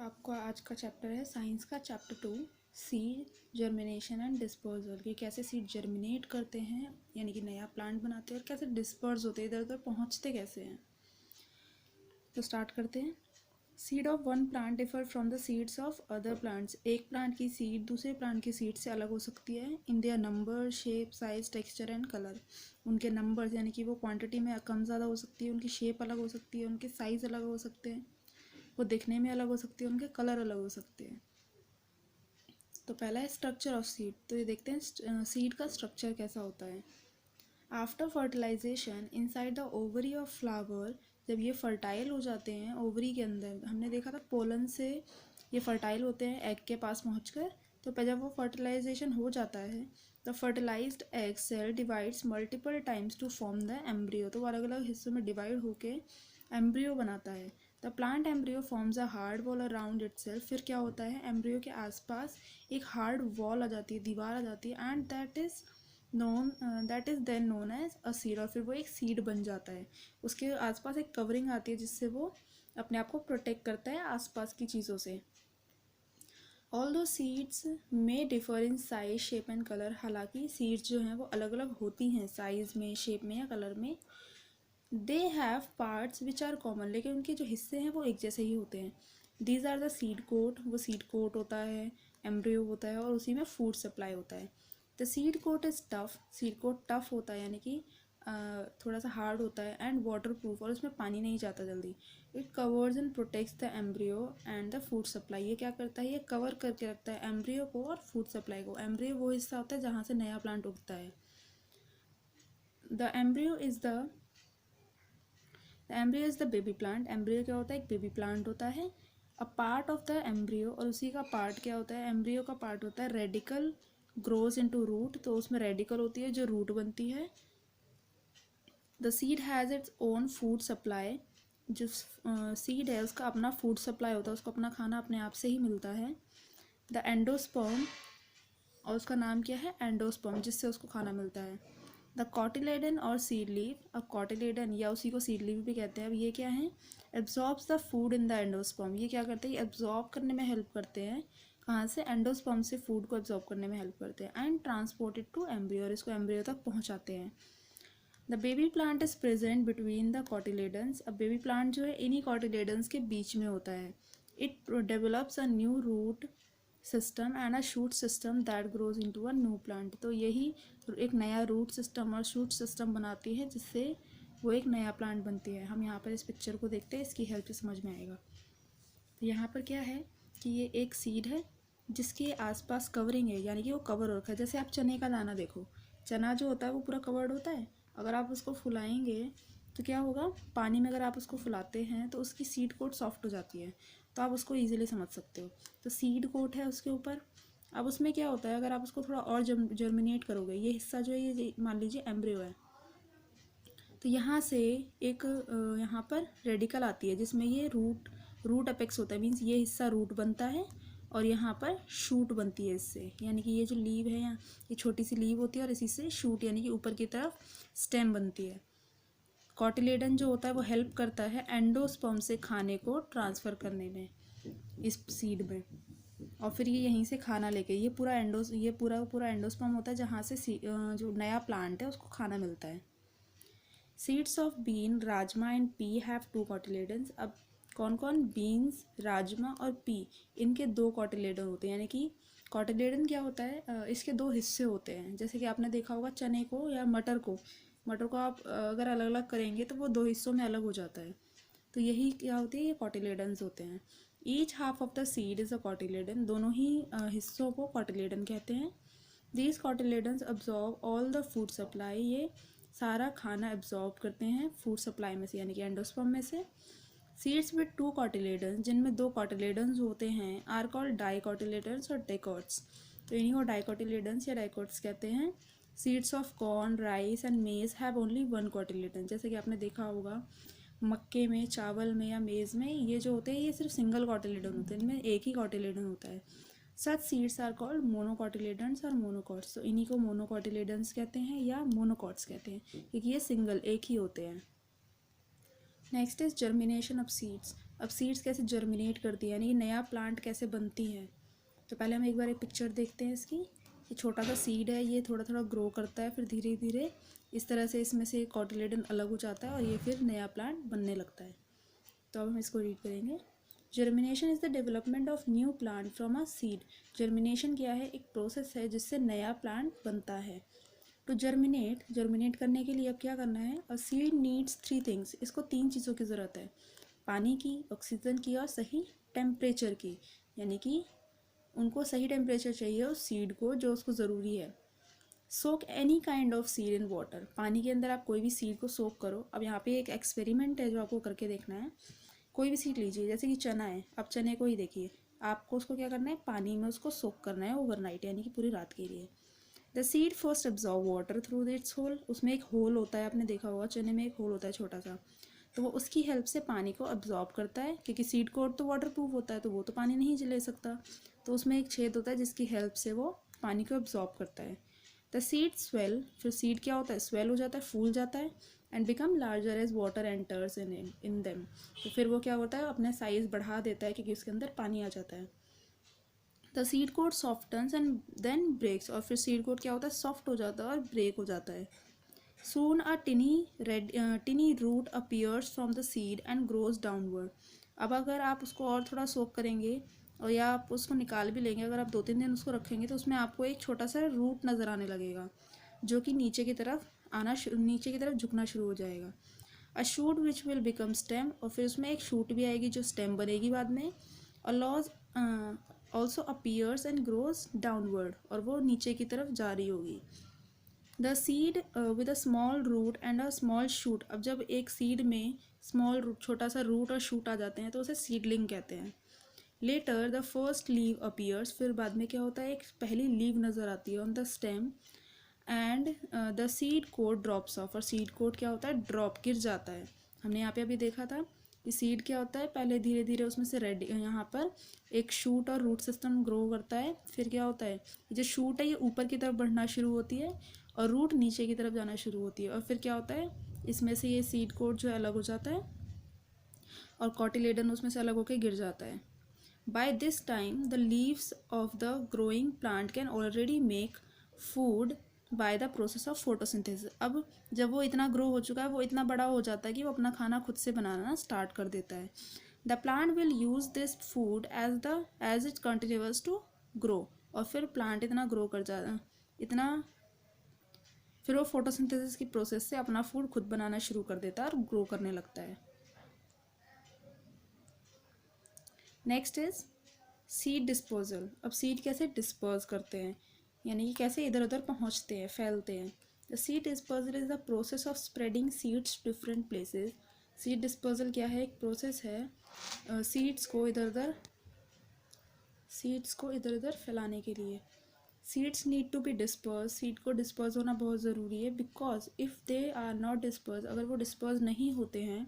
आपका आज का चैप्टर है साइंस का chapter 2 seed germination and dispersal कि कैसे सीड जर्मिनेट करते हैं यानी कि नया प्लांट बनाते हैं और कैसे डिस्पर्स होते हैं, इधर उधर पहुंचते कैसे हैं। तो स्टार्ट करते हैं। Seed of one plant differ from the seeds of other plants. एक प्लांट की सीड दूसरे प्लांट की सीड से अलग हो सकती है in their number, shape, size, texture and colour. उनके नंबर्स यानी कि वो क्वांटिटी में कम ज़्यादा हो सकती है, उनकी शेप अलग हो सकती है, उनके साइज़ अलग हो सकते हैं, वो दिखने में अलग हो सकती है, उनके कलर अलग हो सकते हैं। तो पहला है स्ट्रक्चर ऑफ सीड। तो ये देखते हैं सीड का स्ट्रक्चर कैसा होता है। After fertilization inside the ovary of flower, जब ये फर्टाइल हो जाते हैं ओवरी के अंदर, हमने देखा था पोलन से ये फर्टाइल होते हैं एग के पास पहुंचकर। तो जब वो फर्टिलाइजेशन हो जाता है the fertilized egg cell divides multiple times to form the embryo. तो वो अलग अलग हिस्सों में डिवाइड होके एम्ब्रियो बनाता है। The plant embryo forms a hard wall around itself. फिर क्या होता है, एम्ब्रियो के आसपास एक हार्ड वॉल आ जाती है, दीवार आ जाती है, and that is then known as a seed. और फिर वो एक सीड बन जाता है। उसके आसपास एक कवरिंग आती है जिससे वो अपने आप को प्रोटेक्ट करता है आसपास की चीज़ों से। ऑल दो सीड्स में differ in size, shape and colour. हालांकि सीड्स जो हैं वो अलग अलग होती हैं साइज़ में, शेप में या कलर में। They have parts which are common, लेकिन उनके जो हिस्से हैं वो एक जैसे ही होते हैं। These are the seed coat. वो सीड कोट होता है, एम्ब्रियो होता है और उसी में फूड सप्लाई होता है। The seed coat is tough. Seed coat tough होता है यानी कि थोड़ा सा हार्ड होता है, एंड वाटर प्रूफ, और उसमें पानी नहीं जाता जल्दी। It covers and protects the embryo and the food supply. ये क्या करता है, ये कवर करके रखता है एम्ब्रियो को और फूड सप्लाई को। एम्ब्रियो वो हिस्सा होता है जहाँ से नया प्लांट उगता है। The embryo is the embryo is the baby plant. Embryo क्या होता है, एक बेबी प्लांट होता है। A part of the embryo, और उसी का पार्ट क्या होता है, एम्ब्रियो का पार्ट होता है रेडिकल ग्रोज इनटू रूट। तो उसमें रेडिकल होती है जो रूट बनती है। The seed has its own food supply. जो सीड है उसका अपना फूड सप्लाई होता है, उसको अपना खाना अपने आप से ही मिलता है। द एंडोस्पर्म, और उसका नाम क्या है, एंडोस्पर्म, जिससे उसको खाना मिलता है। द कॉटिलेडन और सीड लीव। अब कॉटिलेडन या उसी को सीड लीव भी कहते हैं। अब ये क्या है, absorbs the food in the endosperm. ये क्या करते हैं, ये एब्जॉर्ब करने में हेल्प करते हैं। कहाँ से, एंडोस्पर्म से फूड को एब्जॉर्ब करने में हेल्प करते हैं। एंड ट्रांसपोर्टेड टू एम्ब्रियो, और इसको एम्ब्रियो तक पहुँचाते हैं। The baby plant is present between the cotyledons. अब बेबी प्लांट जो है इन्हीं कॉटिलेडन्स के बीच में होता है। It develops a new root system and a shoot system that grows into a new plant. तो यही एक नया रूट सिस्टम और शूट सिस्टम बनाती है जिससे वो एक नया प्लांट बनती है। हम यहाँ पर इस पिक्चर को देखते हैं, इसकी हेल्प से समझ में आएगा। तो यहाँ पर क्या है कि ये एक सीड है जिसके आसपास कवरिंग है, यानी कि वो कवर हो रखा है। जैसे आप चने का दाना देखो, चना जो होता है वो पूरा कवर्ड होता है। अगर आप उसको फुलाएंगे तो क्या होगा, पानी में अगर आप उसको फुलाते हैं तो उसकी सीड कोट सॉफ्ट हो जाती है। तो आप उसको ईजिली समझ सकते हो। तो सीड कोट है उसके ऊपर। अब उसमें क्या होता है, अगर आप उसको थोड़ा और जर्मिनेट करोगे, ये हिस्सा जो है ये मान लीजिए एम्ब्रियो है, तो यहाँ से एक यहाँ पर रेडिकल आती है जिसमें ये रूट अपेक्स होता है। मीन्स ये हिस्सा रूट बनता है और यहाँ पर शूट बनती है इससे, यानी कि ये जो लीव है यहाँ, ये छोटी सी लीव होती है और इसी से शूट यानी कि ऊपर की तरफ स्टेम बनती है। कॉटिलेडन जो होता है वो हेल्प करता है एंडोस्पर्म से खाने को ट्रांसफ़र करने में इस सीड में, और फिर ये यहीं से खाना लेके ये पूरा एंडोस्पर्म होता है जहाँ से जो नया प्लांट है उसको खाना मिलता है। Seeds of bean, rajma and pea have two cotyledons. अब कौन कौन, बीन्स, राजमा और पी, इनके दो कॉटिलेडन होते हैं। यानी कि कॉटिलेडन क्या होता है, इसके दो हिस्से होते हैं। जैसे कि आपने देखा होगा चने को या मटर को आप अगर अलग अलग करेंगे तो वो दो हिस्सों में अलग हो जाता है। तो यही क्या होती है, ये कॉटिलेडन्स होते हैं। Each half of the seed is a cotyledon. दोनों ही हिस्सों को कॉटिलेडन कहते हैं। These cotyledons absorb all the food supply. ये सारा खाना एब्जॉर्ब करते हैं फूड सप्लाई में से, यानी कि एंडोस्पर्म में से। सीड्स विद टू कॉटिलेडन्स, जिनमें दो कॉटिलेडन्स होते हैं, आर कॉल्ड डाइकॉटिलेडन्स और डेकॉट्स। तो इन्हीं को डाइकॉटिलेडन्स या डाइकॉट्स कहते हैं। Seeds of corn, rice and मेज हैव ओनली वन कॉटिलेडन। जैसे कि आपने देखा होगा मक्के में, चावल में या मेज़ में ये जो होते हैं ये सिर्फ सिंगल कॉटिलेडन होते हैं, इनमें एक ही कॉटिलेडन होता है। सच सीड्स आर कॉल्ड मोनोकॉटिलेडन्स और मोनोकॉट्स। तो इन्हीं को मोनोकॉटिलेडन्स कहते हैं या मोनोकॉट्स कहते हैं, क्योंकि ये सिंगल एक ही होते हैं। Next is germination of seeds. अब सीड्स कैसे जर्मिनेट करती है, यानी कि नया प्लांट कैसे बनती है। तो पहले हम एक बार एक पिक्चर देखते हैं इसकी। ये छोटा सा सीड है, ये थोड़ा थोड़ा ग्रो करता है, फिर धीरे धीरे इस तरह से इसमें से कॉटिलेडन अलग हो जाता है और ये फिर नया प्लांट बनने लगता है। तो अब हम इसको रीड करेंगे। Germination is the development of new plant from a seed. Germination क्या है, एक प्रोसेस है जिससे नया प्लांट बनता है। टू जर्मिनेट करने के लिए अब क्या करना है, अ सीड नीड्स 3 थिंग्स। इसको 3 चीज़ों की ज़रूरत है, पानी की, ऑक्सीजन की और सही टेम्परेचर की। यानी कि उनको सही टेम्परेचर चाहिए उस सीड को जो उसको ज़रूरी है। Soak any kind of seed in water. पानी के अंदर आप कोई भी सीड को सोक करो। अब यहाँ पे एक एक्सपेरिमेंट है जो आपको करके देखना है। कोई भी सीड लीजिए, जैसे कि चना है, अब चने को ही देखिए, आपको उसको क्या करना है, पानी में उसको सोक करना है ओवरनाइट, यानी कि पूरी रात के लिए। The seed first absorb water through its hole. उसमें एक होल होता है, आपने देखा होगा चने में एक होल होता है छोटा सा, तो वो उसकी हेल्प से पानी को अब्जॉर्ब करता है, क्योंकि सीड कोट तो वाटर प्रूफ होता है तो वो तो पानी नहीं ले सकता, तो उसमें एक छेद होता है जिसकी हेल्प से वो पानी को अब्जॉर्ब करता है। द सीड स्वेल, फिर सीड क्या होता है, स्वेल हो जाता है, फूल जाता है, and become larger as water enters in them. तो फिर वो क्या होता है, अपना साइज बढ़ा देता है क्योंकि उसके अंदर पानी आ जाता है। The seed coat softens and then breaks, और फिर सीड कोट क्या होता है, सॉफ्ट हो जाता है और ब्रेक हो जाता है। Soon a tiny root appears from the seed and grows downward. अब अगर आप उसको और थोड़ा सोक करेंगे और या आप उसको निकाल भी लेंगे, अगर आप 2-3 दिन उसको रखेंगे तो उसमें आपको एक छोटा सा रूट नज़र आने लगेगा जो कि नीचे की तरफ नीचे की तरफ झुकना शुरू हो जाएगा। A shoot which will become stem, और फिर उसमें एक शूट भी आएगी जो स्टेम बनेगी बाद में। और lodge also appears and grows downward, और वो नीचे की तरफ जा रही होगी। The seed with a small root and a small shoot. अब जब एक सीड में स्मॉल रूट, छोटा सा रूट और शूट आ जाते हैं तो उसे सीडलिंग कहते हैं। Later the first leave appears, फिर बाद में क्या होता है, एक पहली लीव नज़र आती है on the stem, and the seed coat drops off, और सीड कोट क्या होता है, ड्रॉप, गिर जाता है। हमने यहाँ पे अभी देखा था कि सीड क्या होता है, पहले धीरे धीरे उसमें से रेड, यहाँ पर एक शूट और रूट सिस्टम ग्रो करता है, फिर क्या होता है, जो शूट है ये ऊपर की तरफ बढ़ना शुरू होती है और रूट नीचे की तरफ जाना शुरू होती है, और फिर क्या होता है, इसमें से ये सीड कोट जो है अलग हो जाता है और कॉटिलेडन उसमें से अलग होकर गिर जाता है। By this time the leaves of the growing plant can already make food by the process of photosynthesis. अब जब वो इतना ग्रो हो चुका है, वो इतना बड़ा हो जाता है कि वो अपना खाना खुद से बनाना स्टार्ट कर देता है। The plant will use this food as it continues to grow, और फिर प्लांट इतना ग्रो कर जाता, इतना फिर वो फोटोसिंथेसिस की प्रोसेस से अपना फूड खुद बनाना शुरू कर देता है और ग्रो करने लगता है। Next is seed disposal. अब सीड कैसे डिस्पर्स करते हैं, यानी कि कैसे इधर उधर पहुंचते हैं, फैलते हैं। The seed dispersal is the process of spreading seeds different places. Seed dispersal क्या है, एक प्रोसेस है सीड्स को इधर उधर फैलाने के लिए। Seeds need to be disperse, seed को डिस्पर्स होना बहुत ज़रूरी है, because if they are not disperse, अगर वो डिस्पर्स नहीं होते हैं,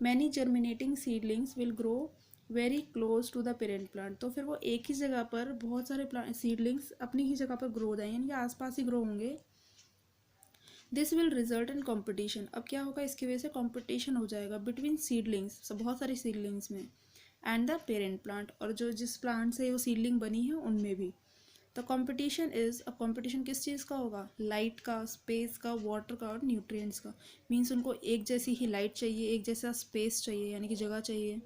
many germinating seedlings will grow very close to the parent plant. तो फिर वो एक ही जगह पर बहुत सारे प्लांट सीडलिंग्स अपनी ही जगह पर ग्रो हो जाएंगे, यानी कि आसपास ही ग्रो होंगे। This will result in competition. अब क्या होगा, इसकी वजह से कॉम्पिटिशन हो जाएगा बिटवीन सीडलिंग्स, बहुत सारी सीडलिंग्स में, एंड द पेरेंट प्लांट, और जो जिस प्लांट से वो सीडलिंग बनी है उनमें भी। द कॉम्पिटिशन इज, अब कॉम्पिटिशन किस चीज़ का होगा, लाइट का, स्पेस का, वाटर का और न्यूट्रिएंट्स का। मीन्स उनको एक जैसी ही लाइट चाहिए, एक जैसा स्पेस चाहिए यानी कि जगह चाहिए,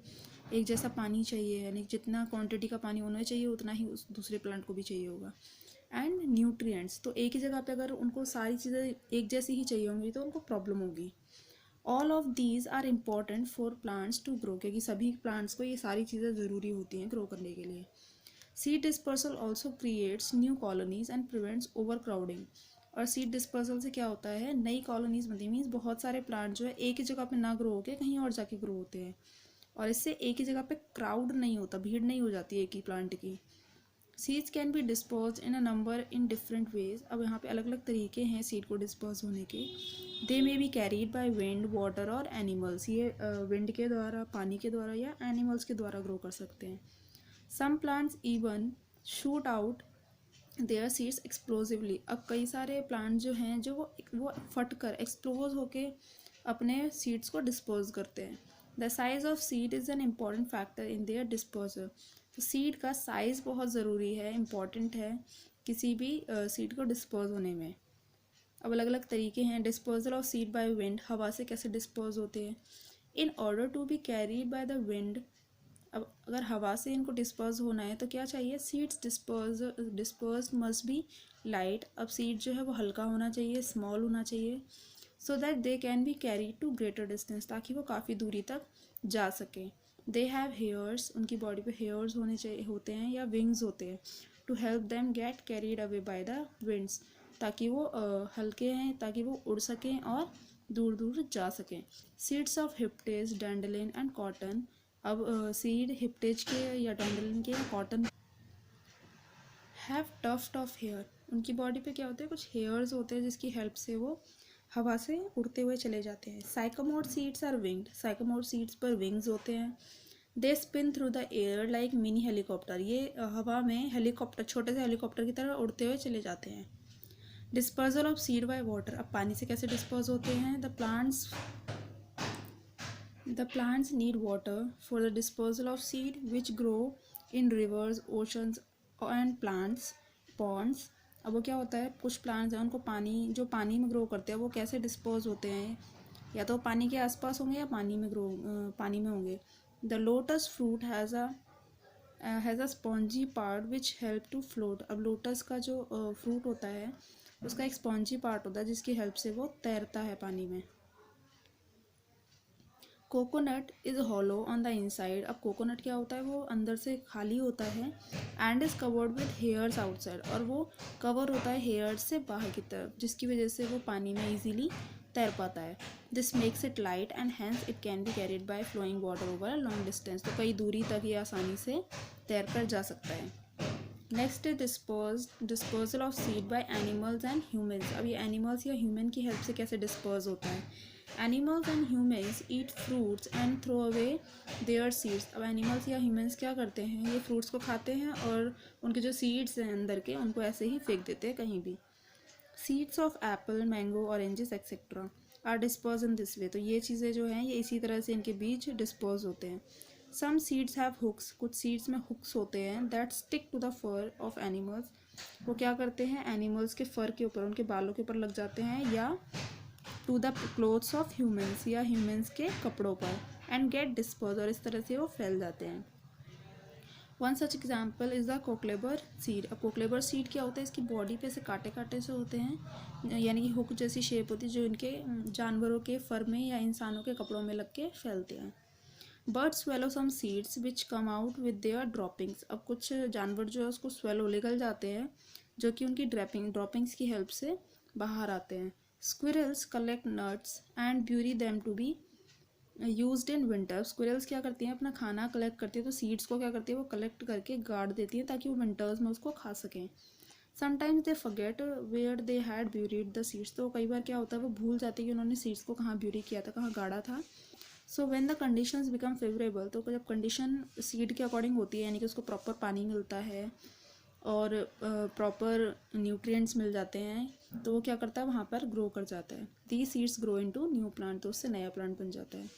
एक जैसा पानी चाहिए, यानी जितना क्वांटिटी का पानी उन्हें चाहिए उतना ही उस दूसरे प्लांट को भी चाहिए होगा। एंड न्यूट्रिएंट्स, तो एक ही जगह पे अगर उनको सारी चीज़ें एक जैसी ही चाहिए होंगी तो उनको प्रॉब्लम होगी। All of these are important for plants to grow, क्योंकि सभी प्लांट्स को ये सारी चीज़ें ज़रूरी होती हैं ग्रो करने के लिए। Seed dispersal also creates new colonies and prevents over crowding. और सीड डिस्पर्सल से क्या होता है, नई कॉलोनीज बनती है, मीन्स बहुत सारे प्लांट जो है एक ही जगह पे ना ग्रो होकर कहीं और जाके ग्रो होते हैं, और इससे एक ही जगह पे क्राउड नहीं होता, भीड़ नहीं हो जाती एक ही प्लांट की। Seeds can be dispose in a number in different ways. अब यहाँ पे अलग अलग तरीके हैं सीड को डिस्पोज होने के। They may be carried by wind, water और एनिमल्स। ये विंड के द्वारा, पानी के द्वारा या एनिमल्स के द्वारा ग्रो कर सकते हैं। Some plants even shoot out their seeds explosively. अब कई सारे प्लांट जो हैं जो वो फट कर एक्सप्लोज होके अपने सीड्स को डिस्पोज करते हैं। The size of seed is an important factor in their disposal. तो सीड का साइज़ बहुत ज़रूरी है, इम्पॉर्टेंट है किसी भी सीड को डिस्पोज होने में। अब अलग अलग तरीके हैं। Disposal of seed by wind, हवा से कैसे डिस्पोज होते हैं। In order to be carried by the wind, अब अगर हवा से इनको डिस्पर्स होना है तो क्या चाहिए, seeds disperse must be light. अब सीड जो है वो हल्का होना चाहिए, स्मॉल होना चाहिए, so that they can be carry to greater distance, ताकि वो काफ़ी दूरी तक जा सकें। दे हैव हेयर्स, उनकी बॉडी पे हेयर्स होने चाहिए, होते हैं या विंग्स होते हैं, to help them get carried away by the winds, ताकि वो हल्के हैं, ताकि वो उड़ सकें और दूर दूर जा सकें। Seeds of hiptage, dandelion and cotton, अब सीड हिप्टेज के या डैंडलिन के या cotton have tuft of hair, उनकी बॉडी पे क्या होते हैं, कुछ हेयर्स होते हैं जिसकी हेल्प से वो हवा से उड़ते हुए चले जाते हैं। Sycamore seeds are winged, sycamore seeds पर विंग्स होते हैं। They spin through the air like mini helicopter, ये हवा में हेलीकॉप्टर, छोटे से हेलीकॉप्टर की तरह उड़ते हुए चले जाते हैं। Dispersal of seed by water, अब पानी से कैसे डिस्पर्स होते हैं। The plants need water for the dispersal of seed which grow in rivers, oceans and plants ponds। अब वो क्या होता है, कुछ प्लांट्स हैं उनको पानी, जो पानी में ग्रो करते हैं, वो कैसे डिस्पोज होते हैं, या तो पानी के आसपास होंगे या पानी में होंगे। The lotus fruit has a spongy part which help to float, अब लोटस का जो फ्रूट होता है उसका एक स्पॉन्जी पार्ट होता है जिसकी हेल्प से वो तैरता है पानी में। Coconut is hollow on the inside, अब कोकोनट क्या होता है, वो अंदर से खाली होता है। And is covered with hairs outside, और वो कवर होता है हेयर्स से बाहर की तरफ, जिसकी वजह से वो पानी में इजीली तैर पाता है। This makes it light and hence it can be carried by flowing water over a long distance, तो कई दूरी तक ये आसानी से तैर कर जा सकता है। नेक्स्ट है disposal of seed by animals and humans, अब ये एनिमल्स या ह्यूमन की हेल्प से कैसे डिस्पोज होता है। Animals and humans eat fruits and throw away their seeds, अब एनिमल्स या ह्यूमन्स क्या करते हैं, ये फ्रूट्स को खाते हैं और उनके जो सीड्स हैं अंदर के, उनको ऐसे ही फेंक देते हैं कहीं भी। Seeds of apple, mango, oranges etcetera are dispose in this way, तो ये चीज़ें जो हैं ये इसी तरह से इनके बीज डिस्पोज होते हैं। सम सीड्स हैव हुक्स, कुछ सीड्स में हुक्स होते हैं that stick to the fur of animals, वो क्या करते हैं, एनिमल्स के फर के ऊपर, उनके बालों के ऊपर लग जाते हैं, या to the clothes of humans, या ह्यूमन्स के कपड़ों पर, एंड गेट डिस्पोज, और इस तरह से वो फैल जाते हैं। One such example is the cocklebur seed, अब कोकलेबर सीड क्या होता है, इसकी बॉडी पे से कांटे कांटे से होते हैं, यानी कि हुक जैसी शेप होती है, जो इनके जानवरों के फर में या इंसानों के कपड़ों में लग के फैलते हैं। Birds swallow some seeds which come out with their droppings, अब कुछ जानवर जो है उसको स्वेलो निकल जाते हैं, जो कि उनकी ड्रॉपिंग्स की हेल्प से बाहर आते हैं। Squirrels collect nuts and bury them to be used in winter, squirrels क्या करती हैं, अपना खाना कलेक्ट करती है, तो सीड्स को क्या करती है, वो कलेक्ट करके गाड़ देती हैं ताकि वो विंटर्स में उसको खा सकें। Sometimes they forget where they had buried the seeds, तो कई बार क्या होता है वो भूल जाते हैं कि उन्होंने सीड्स को कहाँ ब्यूरी किया था, कहाँ गाड़ा था। So when the conditions become favourable, तो जब कंडीशन सीड के अकॉर्डिंग होती है, यानी कि उसको प्रॉपर पानी मिलता है और प्रॉपर न्यूट्रिएंट्स मिल जाते हैं, तो वो क्या करता है, वहाँ पर ग्रो कर जाता है। The seeds grow into new plant, तो उससे नया प्लांट बन जाता है।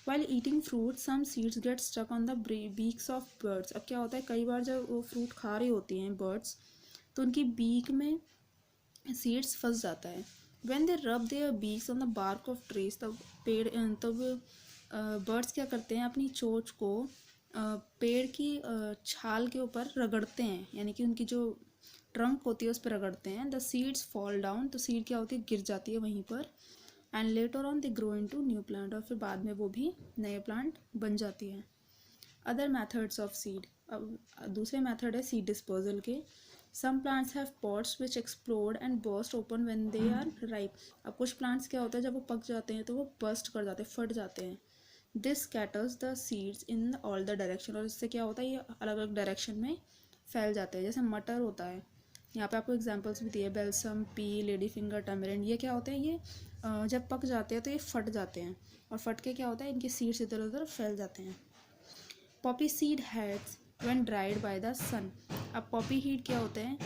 While eating fruit some seeds get stuck on the beaks of birds, अब क्या होता है, कई बार जब वो फ्रूट खा रही होती हैं बर्ड्स, तो उनकी बीक में सीड्स फंस जाता है। When they rub their beaks on the bark of trees, तब बर्ड्स क्या करते हैं, अपनी चोंच को पेड़ की छाल के ऊपर रगड़ते हैं, यानी कि उनकी जो ट्रंक होती है उस पर रगड़ते हैं। द सीड्स फॉल डाउन, तो सीड क्या होती है, गिर जाती है वहीं पर। And later on they grow into new plant, और फिर बाद में वो भी नए प्लांट बन जाती है। अदर मैथड्स ऑफ सीड, अब दूसरे मैथड है सीड डिस्पोजल के। Some plants have pots which explode and burst open when they are ripe, अब कुछ प्लांट्स क्या होता है, जब वो पक जाते हैं तो वो बर्स्ट कर जाते हैं, फट जाते हैं। This scatters the seeds in all the direction, और इससे क्या होता है, ये अलग अलग डायरेक्शन में फैल जाते हैं। जैसे मटर होता है, यहाँ पे आपको एग्जांपल्स भी दिए, बेलसम, पी, लेडी फिंगर, टैमरिंड, ये क्या होते हैं, ये जब पक जाते हैं तो ये फट जाते हैं, और फट के क्या होता है, इनके सीड्स इधर उधर फैल जाते हैं। Poppy seed heads when dried by the sun, अब पॉपी सीड क्या होते हैं,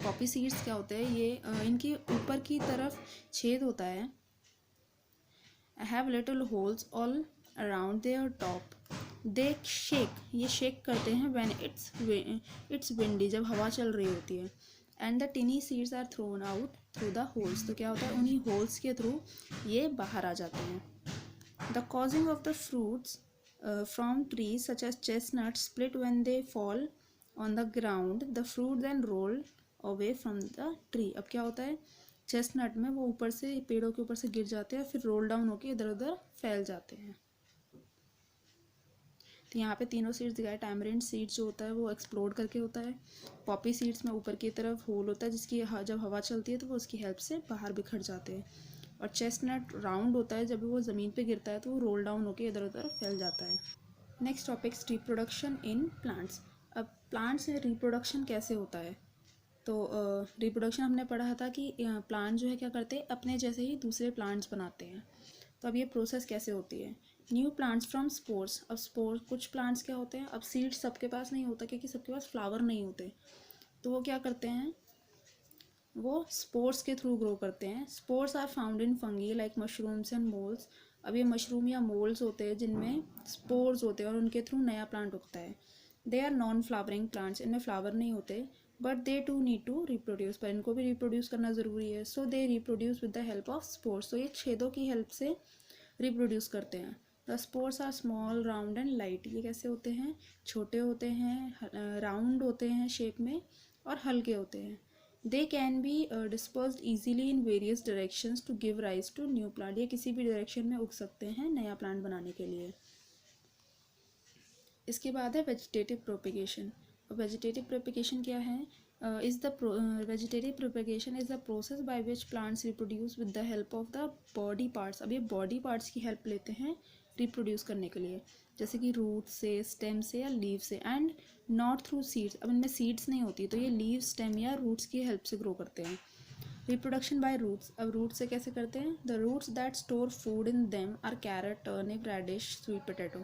पॉपी सीड्स क्या होते हैं, ये इनके ऊपर की तरफ छेद होता है, have little holes all around there top. They shake, ये शेक करते हैं व्हेन इट्स विंडी, जब हवा चल रही होती है। And the tiny seeds are thrown out through the holes, तो क्या होता है उन्हीं होल्स के थ्रू ये बाहर आ जाते हैं। The causing of the fruits from trees such as chestnut split when they fall on the ground, the fruit then roll away from the tree. अब क्या होता है चेस्टनट में वो ऊपर से पेड़ों के ऊपर से गिर जाते हैं, फिर रोल डाउन होकर इधर उधर फैल जाते हैं। तो यहाँ पे तीनों सीड्स दिखाए। टैमरिंड सीड्स जो होता है वो एक्सप्लोड करके होता है। पॉपी सीड्स में ऊपर की तरफ होल होता है जिसकी जब हवा चलती है तो वो उसकी हेल्प से बाहर बिखर जाते हैं। और चेस्टनट राउंड होता है, जब वो ज़मीन पे गिरता है तो वो रोल डाउन होकर इधर उधर फैल जाता है। Next topic reproduction in plants. अब प्लांट्स में रिप्रोडक्शन कैसे होता है, तो रिप्रोडक्शन हमने पढ़ा था कि प्लांट जो है क्या करते हैं अपने जैसे ही दूसरे प्लांट्स बनाते हैं। तो अब ये प्रोसेस कैसे होती है। New plants from spores. अब स्पोर्स कुछ प्लांट्स क्या होते हैं, अब सीड्स सबके पास नहीं होता क्योंकि सबके पास फ्लावर नहीं होते, तो वो क्या करते हैं वो स्पोर्स के थ्रू ग्रो करते हैं। Spores are found in fungi like mushrooms and moulds. अब ये मशरूम या मोल्स होते हैं जिनमें स्पोर्स होते हैं और उनके थ्रू नया प्लांट उगता है। They are non flowering plants, इनमें फ्लावर नहीं होते, but they too need to reproduce, पर इनको भी रिप्रोड्यूस करना ज़रूरी है। So they reproduce with the help of spores, तो ये छेदों की हेल्प से रिप्रोड्यूस करते हैं। The spores are small round and light. ये कैसे होते हैं छोटे होते हैं, राउंड होते हैं शेप में और हल्के होते हैं। They can be dispersed easily in various directions to give rise to new plant. ये किसी भी डायरेक्शन में उग सकते हैं नया प्लांट बनाने के लिए। इसके बाद है वेजिटेटिव प्रोपेगेशन। वेजिटेटिव प्रोपेगेशन क्या है, vegetative propagation is the process by which plants reproduce with the help of the body parts. अब ये बॉडी पार्ट्स की हेल्प लेते हैं रिप्रोड्यूस करने के लिए, जैसे कि रूट से, स्टेम से या लीव से, एंड नॉट थ्रू सीड्स। अब इनमें सीड्स नहीं होती तो ये लीव, स्टेम या रूट्स की हेल्प से ग्रो करते हैं। Reproduction by roots. अब रूट से कैसे करते हैं, the roots that store food in them are carrot, turnip, radish, sweet potato.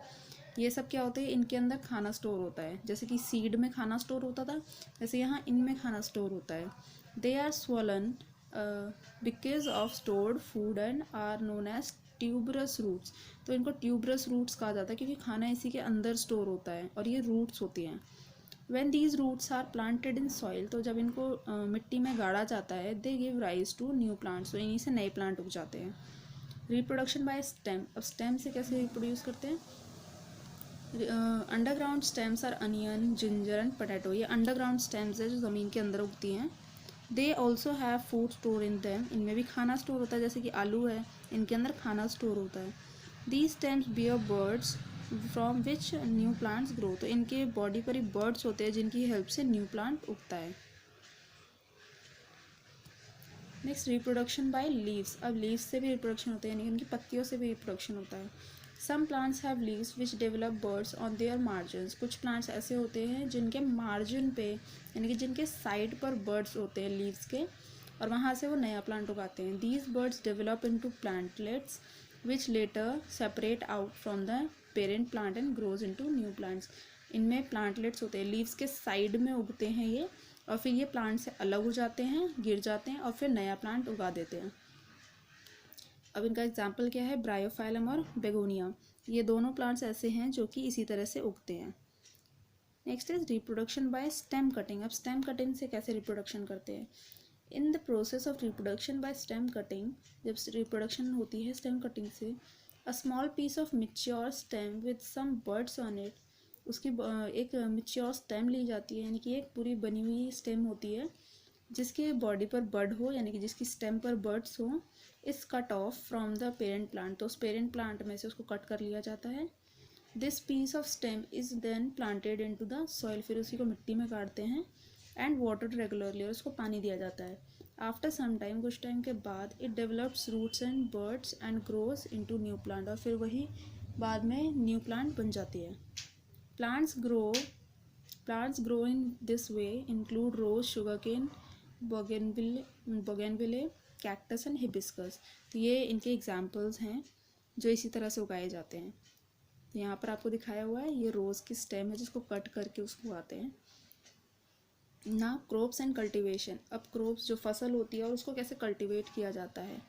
ये सब क्या होते हैं इनके अंदर खाना स्टोर होता है, जैसे कि सीड में खाना स्टोर होता था वैसे यहाँ इनमें खाना स्टोर होता है। They are swollen because of stored food and are known as tuberous roots. तो इनको ट्यूबरस रूट्स कहा जाता है क्योंकि खाना इसी के अंदर स्टोर होता है और ये रूट्स होती हैं। When these roots are planted in soil, तो जब इनको मिट्टी में गाड़ा जाता है, they give rise to new plants, तो इन्हीं से नए प्लांट उग जाते हैं। Reproduction by stem. अब स्टेम से कैसे रिप्रोड्यूस करते हैं, underground stems are onion, ginger and potato. ये अंडरग्राउंड स्टेम्स है जो ज़मीन के अंदर उगती हैं। They also have food store in them, इनमें भी खाना स्टोर होता है, जैसे कि आलू है इनके अंदर खाना स्टोर होता है। These stems bear buds from which new plants grow, तो इनके बॉडी पर ही बर्ड्स होते हैं जिनकी हेल्प से न्यू प्लांट उगता है। Next reproduction by leaves. अब लीव्स से भी रिप्रोडक्शन होता है, यानी उनकी पत्तियों से भी रिप्रोडक्शन होता है। Some plants have leaves which develop buds on their margins. कुछ प्लांट्स ऐसे होते हैं जिनके मार्जिन पे, यानी कि जिनके साइड पर बर्ड्स होते हैं लीव्स के, और वहाँ से वो नया प्लांट उगाते हैं। These buds develop into plantlets which later separate out from the parent plant and grows into new plants. इनमें प्लांटलेट्स होते हैं, लीव्स के साइड में उगते हैं ये, और फिर ये प्लांट से अलग हो जाते हैं, गिर जाते हैं और फिर नया प्लांट उगा देते हैं। अब इनका एग्जाम्पल क्या है, ब्रायोफाइलम और बेगोनिया। ये दोनों प्लांट्स ऐसे हैं जो कि इसी तरह से उगते हैं। Next is reproduction by stem cutting. अब स्टेम कटिंग से कैसे रिप्रोडक्शन करते हैं, in the process of reproduction by stem cutting, जब रिप्रोडक्शन होती है स्टेम कटिंग से, a small piece of mature stem with some buds on it, उसकी एक मिच्योर स्टेम ली जाती है, यानी कि एक पूरी बनी हुई स्टेम होती है जिसके बॉडी पर बर्ड हो, यानी कि जिसकी स्टेम पर बर्ड्स हो, is cut off from the parent plant, तो उस पेरेंट प्लांट में से उसको कट कर लिया जाता है। This piece of stem is then planted into the soil, फिर उसी को मिट्टी में काटते हैं, एंड वाटर्ड रेगुलरली, और उसको पानी दिया जाता है। आफ्टर सम टाइम, कुछ टाइम के बाद, it develops roots and buds and grows into new plant, और फिर वही बाद में न्यू प्लांट बन जाती है। Plants grow in this way include rose, sugarcane, bougainvillea, cactus and hibiscus। तो ये इनके एग्जाम्पल्स हैं जो इसी तरह से उगाए जाते हैं। तो यहाँ पर आपको दिखाया हुआ है ये रोज़ की स्टेम है जिसको कट करके उसको उगाते हैं ना। Crops and cultivation. अब क्रॉप्स जो फसल होती है और उसको कैसे कल्टीवेट किया जाता है,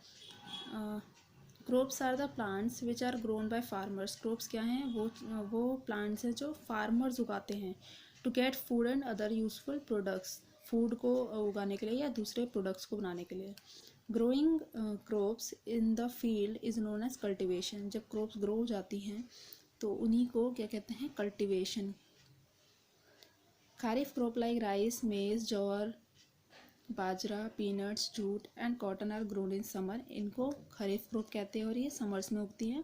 crops are the plants which are grown by farmers. Crops क्या हैं? वो प्लांट्स हैं जो फार्मर्स उगाते हैं to get food and other useful products, food को उगाने के लिए या दूसरे प्रोडक्ट्स को बनाने के लिए। Growing crops in the field is known as cultivation. जब क्रोप्स ग्रो हो जाती हैं तो उन्हीं को क्या कहते हैं? Cultivation. Kharif crop like rice, maize, jowar, bajra, peanuts, jute and cotton are grown in summer. इनको खरीफ क्रॉप कहते हैं और ये समर्स में उगती हैं।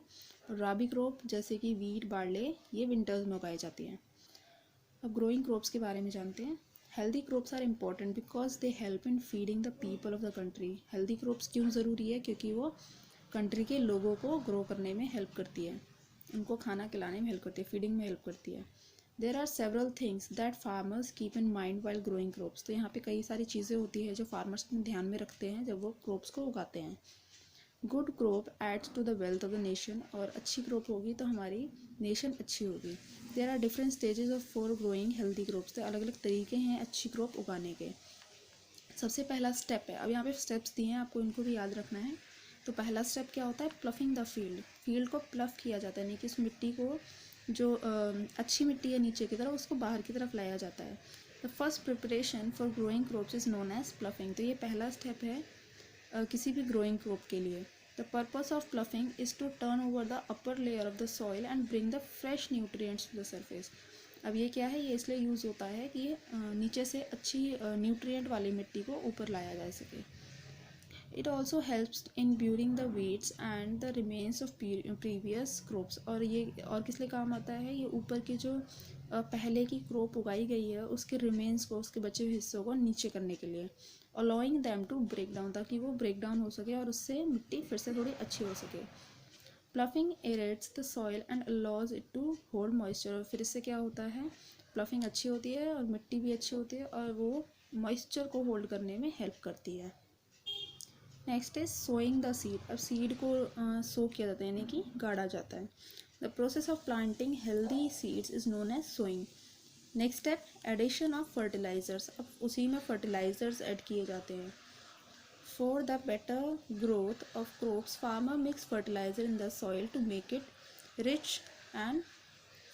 और राबी क्रॉप जैसे कि वीट, बार्ले, ये विंटर्स में उगाई जाती हैं। अब ग्रोइंग क्रॉप्स के बारे में जानते हैं। Healthy crops are important because they help in feeding the people of the country. Healthy crops क्यों ज़रूरी है? क्योंकि वो कंट्री के लोगों को ग्रो करने में हेल्प करती है, उनको खाना खिलाने में हेल्प करती है, फीडिंग में हेल्प करती है। There are several things that farmers keep in mind while growing crops. तो यहाँ पे कई सारी चीज़ें होती है जो फार्मर्स अपने ध्यान में रखते हैं जब वो क्रॉप्स को उगाते हैं। Good crop aids to the wealth of the nation. और अच्छी क्रॉप होगी तो हमारी नेशन अच्छी होगी। There are different stages of for growing healthy crops. तो अलग अलग तरीके हैं अच्छी क्रॉप उगाने के। सबसे पहला स्टेप है, अब यहाँ पे स्टेप्स दिए हैं, आपको इनको भी याद रखना है। तो पहला स्टेप क्या होता है? Ploughing the field. फील्ड को प्लफ किया जाता है, यानी कि उस मिट्टी को जो अच्छी मिट्टी है नीचे की तरफ, उसको बाहर की तरफ लाया जाता है। The first preparation for growing crops is known as ploughing. तो ये पहला स्टेप है किसी भी ग्रोइंग क्रॉप के लिए। The purpose of ploughing is to turn over the upper layer of the soil and bring the fresh nutrients to the surface. अब ये क्या है? ये इसलिए यूज़ होता है कि ये नीचे से अच्छी न्यूट्रिएंट वाली मिट्टी को ऊपर लाया जा सके। It also helps in burying the weeds and the remains of previous crops। और ये और किस लिए काम आता है? ये ऊपर के जो पहले की क्रॉप उगाई गई है उसके रिमेन्स को, उसके बचे हुए हिस्सों को नीचे करने के लिए। allowing them to break down, ताकि वो ब्रेक डाउन हो सके और उससे मिट्टी फिर से थोड़ी अच्छी हो सके। Ploughing aerates the soil and allows it to hold moisture. और फिर इससे क्या होता है? प्लफिंग अच्छी होती है और मिट्टी भी अच्छी होती है और वो मॉइस्चर को होल्ड करने में हेल्प करती है। Next is sowing the seed. अब सीड को सो किया जाता है, यानी कि गाड़ा जाता है। The process of planting healthy seeds is known as sowing. Next step, addition of fertilizers. अब उसी में फर्टिलाइजर्स ऐड किए जाते हैं। For the better growth of crops farmer mix fertilizer in the soil to make it rich and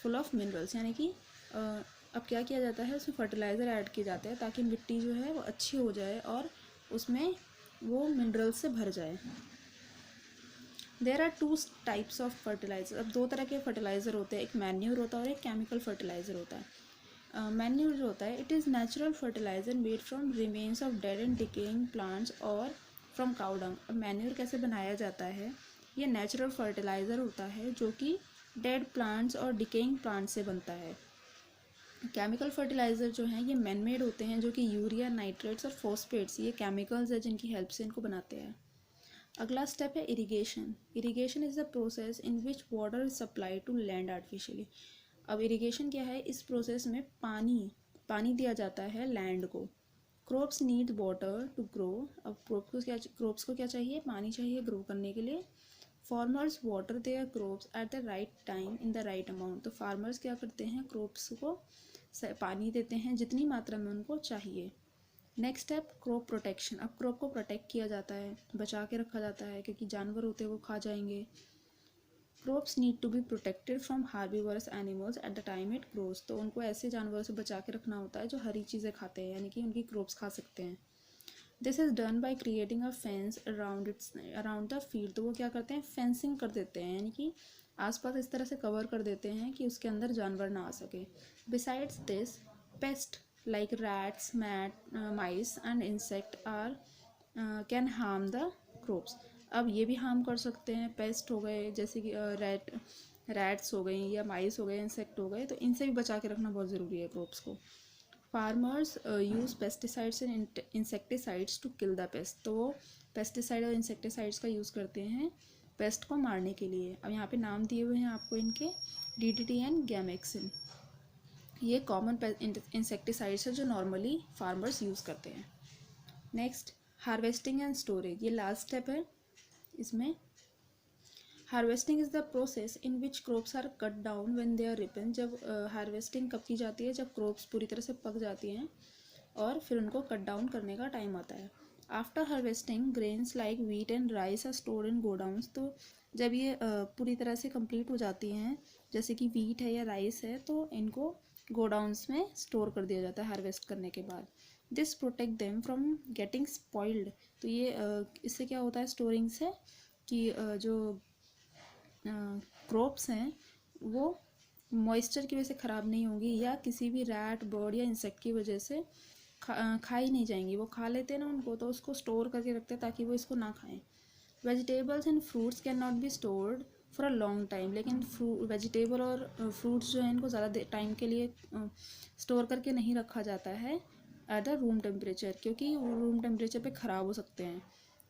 full of minerals. यानी कि अब क्या किया जाता है? उसमें फर्टिलाइज़र ऐड किए जाते हैं ताकि मिट्टी जो है वो अच्छी हो जाए और उसमें वो मिनरल से भर जाए। There are two types of fertilizer. अब दो तरह के फर्टिलाइज़र होते हैं, एक मैन्यूर होता है और एक केमिकल फर्टिलाइज़र होता है। मैन्यूर जो होता है, it is natural fertiliser made from remains of dead and decaying plants और फ्रॉम काउ डंग। अब मैन्यूर कैसे बनाया जाता है? ये नेचुरल फर्टिलाइज़र होता है जो कि डेड प्लांट्स और डिकेइंग प्लांट्स से बनता है। केमिकल फर्टिलाइज़र जो हैं ये मैन मेड होते हैं, जो कि यूरिया, नाइट्रेट्स और फॉस्फेट्स, ये केमिकल्स है जिनकी हेल्प से इनको बनाते हैं। अगला स्टेप है irrigation. Irrigation is the process in which water is supply to land artificially. अब इरिगेशन क्या है? इस प्रोसेस में पानी दिया जाता है लैंड को। Crops need water to grow. अब क्रॉप्स को क्या चाहिए? पानी चाहिए ग्रो करने के लिए। Farmers water their crops at the right time in the right amount. तो फार्मर्स क्या करते हैं? क्रॉप्स को पानी देते हैं जितनी मात्रा में उनको चाहिए। Next step, crop protection. अब क्रॉप को प्रोटेक्ट किया जाता है, बचा के रखा जाता है, क्योंकि जानवर होते हैं वो खा जाएंगे। Crops need to be protected from herbivorous animals at the time it grows. तो उनको ऐसे जानवरों से बचा के रखना होता है जो हरी चीज़ें खाते हैं, यानी कि उनकी क्रॉप्स खा सकते हैं। This is done by creating a fence around the field. तो वो क्या करते हैं? फेंसिंग कर देते हैं, यानी कि आसपास इस तरह से कवर कर देते हैं कि उसके अंदर जानवर ना आ सके। Besides this, pest like rats, mice and insect are can harm the crops. अब ये भी हार्म कर सकते हैं। पेस्ट हो गए जैसे कि रैट्स हो गई या माइस हो गए, इंसेक्ट हो गए, तो इनसे भी बचा के रखना बहुत ज़रूरी है क्रॉप्स को। Farmers use pesticides and insecticides to kill the pest. तो वो पेस्टिसाइड और इंसेक्टिसाइड्स का यूज़ करते हैं पेस्ट को मारने के लिए। अब यहाँ पे नाम दिए हुए हैं आपको इनके, DDT एंड गैमेक्सिन। ये कॉमन इंसेक्टिसाइड्स है जो नॉर्मली फार्मर्स यूज़ करते हैं। Next, harvesting and storage. ये लास्ट स्टेप है इसमें। Harvesting is the process in which crops are cut down when they are ripen. जब हार्वेस्टिंग कब की जाती है? जब क्रॉप्स पूरी तरह से पक जाती हैं और फिर उनको कट डाउन करने का टाइम आता है। After harvesting grains like wheat and rice are stored in godowns. तो जब ये पूरी तरह से कंप्लीट हो जाती हैं, जैसे कि वीट है या राइस है, तो इनको गोडाउंस में स्टोर कर दिया जाता है हार्वेस्ट करने के बाद। This protect them from getting spoiled. तो ये इससे क्या होता है स्टोरिंग से कि जो क्रॉप्स हैं वो मॉइस्चर की वजह से ख़राब नहीं होंगी, या किसी भी रैट, बर्ड या इंसेक्ट की वजह से खाई नहीं जाएंगी। वो खा लेते हैं ना उनको, तो उसको स्टोर करके रखते हैं ताकि वो इसको ना खाएं। Vegetables and fruits can not be stored for a long time. लेकिन वेजिटेबल और फ्रूट्स जो है इनको ज़्यादा टाइम के लिए स्टोर करके नहीं रखा जाता है एट द रूम टेम्परेचर, क्योंकि रूम टेम्परेचर पे ख़राब हो सकते हैं।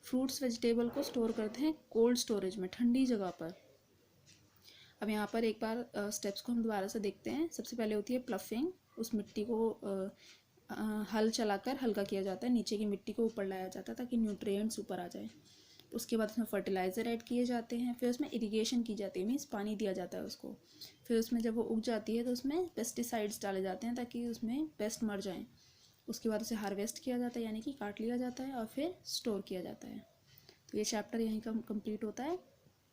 फ्रूट्स वेजिटेबल को स्टोर करते हैं कोल्ड स्टोरेज में, ठंडी जगह पर। अब यहाँ पर एक बार स्टेप्स को हम दोबारा से देखते हैं। सबसे पहले होती है प्लफिंग। उस मिट्टी को हल चलाकर हल्का किया जाता है, नीचे की मिट्टी को ऊपर लाया जाता है ताकि न्यूट्रिएंट्स ऊपर आ जाए। उसके बाद उसमें फर्टिलाइज़र ऐड किए जाते हैं, फिर उसमें इरिगेशन की जाती है, मीन्स पानी दिया जाता है उसको। फिर उसमें जब वो उग जाती है तो उसमें पेस्टिसाइड्स डाले जाते हैं ताकि उसमें पेस्ट मर जाएँ। उसके बाद उसे हार्वेस्ट किया जाता है, यानी कि काट लिया जाता है और फिर स्टोर किया जाता है। तो ये चैप्टर यहीं का कंप्लीट होता है।